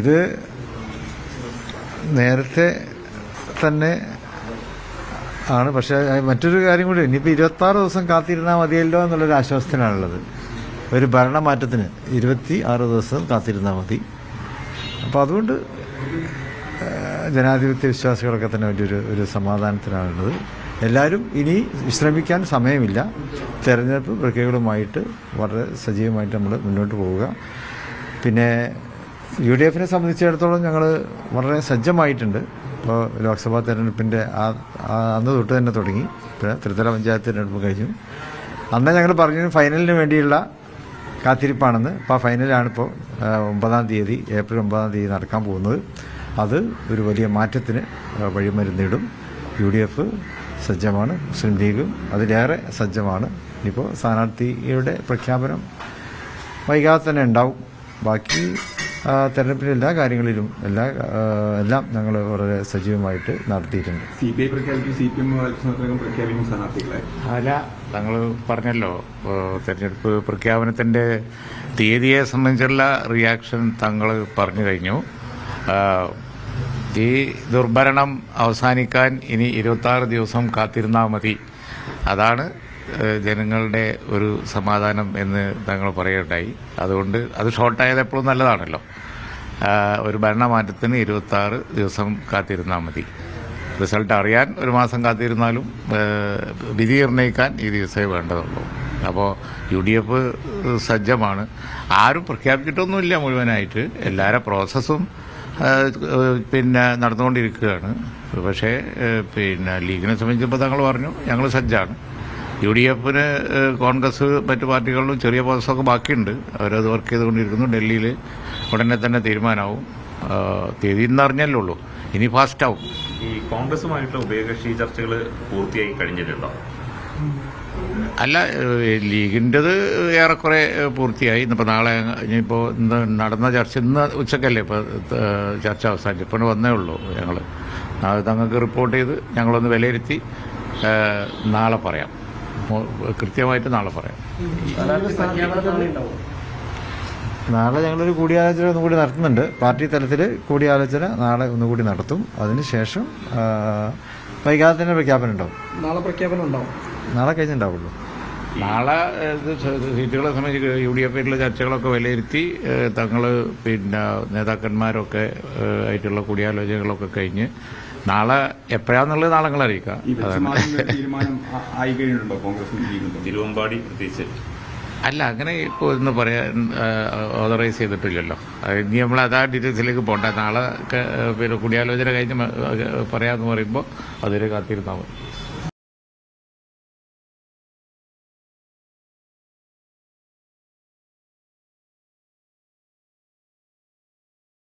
ഇത് നേരത്തെ തന്നെ ആണ്. പക്ഷേ മറ്റൊരു കാര്യം കൂടി, ഇനിയിപ്പോൾ 26 ദിവസം കാത്തിരുന്നാൽ മതിയല്ലോ എന്നുള്ളൊരു ആശ്വാസത്തിനാണുള്ളത്. ഒരു ഭരണമാറ്റത്തിന് 26 ദിവസം കാത്തിരുന്നാൽ മതി. അപ്പോൾ അതുകൊണ്ട് ജനാധിപത്യ വിശ്വാസികളൊക്കെ തന്നെ വലിയൊരു സമാധാനത്തിനാണുള്ളത്. എല്ലാവരും ഇനി വിശ്രമിക്കാൻ സമയമില്ല. തെരഞ്ഞെടുപ്പ് പ്രക്രിയകളുമായിട്ട് വളരെ സജീവമായിട്ട് നമ്മൾ മുന്നോട്ട് പോവുക. പിന്നെ UDF-നെ സംബന്ധിച്ചിടത്തോളം ഞങ്ങൾ വളരെ സജ്ജമായിട്ടുണ്ട്. ഇപ്പോൾ ലോക്സഭാ തെരഞ്ഞെടുപ്പിൻ്റെ അന്ന് തൊട്ട് തന്നെ തുടങ്ങി. പിന്നെ ത്രിതല പഞ്ചായത്ത് തെരഞ്ഞെടുപ്പ് കഴിഞ്ഞു. അന്ന് ഞങ്ങൾ പറഞ്ഞു ഫൈനലിന് വേണ്ടിയുള്ള കാത്തിരിപ്പാണെന്ന്. അപ്പോൾ ആ ഫൈനലാണിപ്പോൾ 9-ാം തീയതി, ഏപ്രിൽ 9-ാം തീയതി നടക്കാൻ പോകുന്നത്. അത് ഒരു വലിയ മാറ്റത്തിന് വഴിമരുന്നിടും. UDF സജ്ജമാണ്, മുസ്ലിം ലീഗും അതിലേറെ സജ്ജമാണ്. ഇനിയിപ്പോൾ സ്ഥാനാർത്ഥിയുടെ പ്രഖ്യാപനം വൈകാതെ തന്നെ ഉണ്ടാവും. ബാക്കി തെരഞ്ഞെടുപ്പിലെ എല്ലാ കാര്യങ്ങളിലും എല്ലാം ഞങ്ങൾ വളരെ സജീവമായിട്ട് നടത്തിയിട്ടുണ്ട്. CPI പ്രഖ്യാപിക്കും, CPM പ്രഖ്യാപിക്കും സ്ഥാനാർത്ഥികളെ. അല്ല, ഞങ്ങൾ പറഞ്ഞല്ലോ, തെരഞ്ഞെടുപ്പ് പ്രഖ്യാപനത്തിൻ്റെ തീയതിയെ സംബന്ധിച്ചുള്ള റിയാക്ഷൻ തങ്ങൾ പറഞ്ഞു കഴിഞ്ഞു. ഈ ദുർഭരണം അവസാനിക്കാൻ ഇനി 26 ദിവസം കാത്തിരുന്നാൽ മതി. അതാണ് ജനങ്ങളുടെ ഒരു സമാധാനം എന്ന് തങ്ങൾ പറയുകയുണ്ടായി. അതുകൊണ്ട് അത് ഷോർട്ടായത് എപ്പോഴും നല്ലതാണല്ലോ. ഒരു ഭരണമാറ്റത്തിന് 26 ദിവസം കാത്തിരുന്നാൽ മതി. റിസൾട്ട് അറിയാൻ ഒരു മാസം കാത്തിരുന്നാലും വിധി നിർണ്ണയിക്കാൻ ഈ ദിവസമേ വേണ്ടതുള്ളൂ. അപ്പോൾ UDF സജ്ജമാണ്. ആരും പ്രഖ്യാപിച്ചിട്ടൊന്നുമില്ല മുഴുവനായിട്ട്. എല്ലാവരുടെ പ്രോസസ്സും പിന്നെ നടന്നുകൊണ്ടിരിക്കുകയാണ്. പക്ഷേ പിന്നെ ലീഗിനെ സംബന്ധിച്ചപ്പോൾ തങ്ങൾ പറഞ്ഞു ഞങ്ങൾ സജ്ജാണ്. UDF-ന് കോൺഗ്രസ് മറ്റു പാർട്ടികളിലും ചെറിയ പ്രോസസ്സൊക്കെ ബാക്കിയുണ്ട്. അവരത് വർക്ക് ചെയ്തുകൊണ്ടിരിക്കുന്നു. ഡൽഹിയിൽ ഉടനെ തന്നെ തീരുമാനമാവും. തീയതി ഇന്നറിഞ്ഞല്ലേ ഉള്ളൂ, ഇനി ഫാസ്റ്റാവും. ഈ കോൺഗ്രസുമായിട്ടുള്ള ഉഭയകക്ഷി ചർച്ചകൾ പൂർത്തിയായി കഴിഞ്ഞിട്ടുണ്ടോ? അല്ല, ലീഗിൻ്റെത് ഏറെക്കുറെ പൂർത്തിയായി. ഇന്നിപ്പോൾ നാളെ ഇനിയിപ്പോൾ ഇന്ന് നടന്ന ചർച്ച ഇന്ന് ഉച്ചക്കല്ലേ ഇപ്പോൾ ചർച്ച അവസാനിച്ചു. ഇപ്പോൾ വന്നേ ഉള്ളൂ. ഞങ്ങൾ തങ്ങൾക്ക് റിപ്പോർട്ട് ചെയ്ത് ഞങ്ങളൊന്ന് വിലയിരുത്തി നാളെ പറയാം. കൃത്യമായിട്ട് നാളെ പറയാം. നാളെ ഞങ്ങളൊരു കൂടിയാലോചന ഒന്നുകൂടി നടത്തുന്നുണ്ട്. പാർട്ടി തലത്തിൽ കൂടിയാലോചന നാളെ ഒന്നുകൂടി നടത്തും. അതിനുശേഷം വൈകാതെ തന്നെ പ്രഖ്യാപനം ഉണ്ടാവും. നാളെ പ്രഖ്യാപനം ഉണ്ടാവും. നാളെ കഴിഞ്ഞുണ്ടാവുള്ളൂ. നാളെ സീറ്റുകളെ സംബന്ധിച്ച് UDF-ലുള്ള ചർച്ചകളൊക്കെ വിലയിരുത്തി തങ്ങൾ പിന്നെ നേതാക്കന്മാരൊക്കെ ആയിട്ടുള്ള കൂടിയാലോചനകളൊക്കെ കഴിഞ്ഞ് നാളെ എപ്പോഴാന്നുള്ളത് നാളെ നിങ്ങൾ അറിയിക്കാം. തിരുവമ്പാടി പ്രത്യേകിച്ച് അല്ല, അങ്ങനെ ഇപ്പോൾ ഒന്ന് പറയാൻ ഓതറൈസ് ചെയ്തിട്ടില്ലല്ലോ. ഇനി നമ്മൾ അതാ ഡീറ്റെയിൽസിലേക്ക് പോകണ്ട. നാളെ പിന്നെ കൂടിയാലോചന കഴിഞ്ഞ് പറയാമെന്ന് പറയുമ്പോൾ അതിൽ കാത്തിരുന്നാൽ മതി.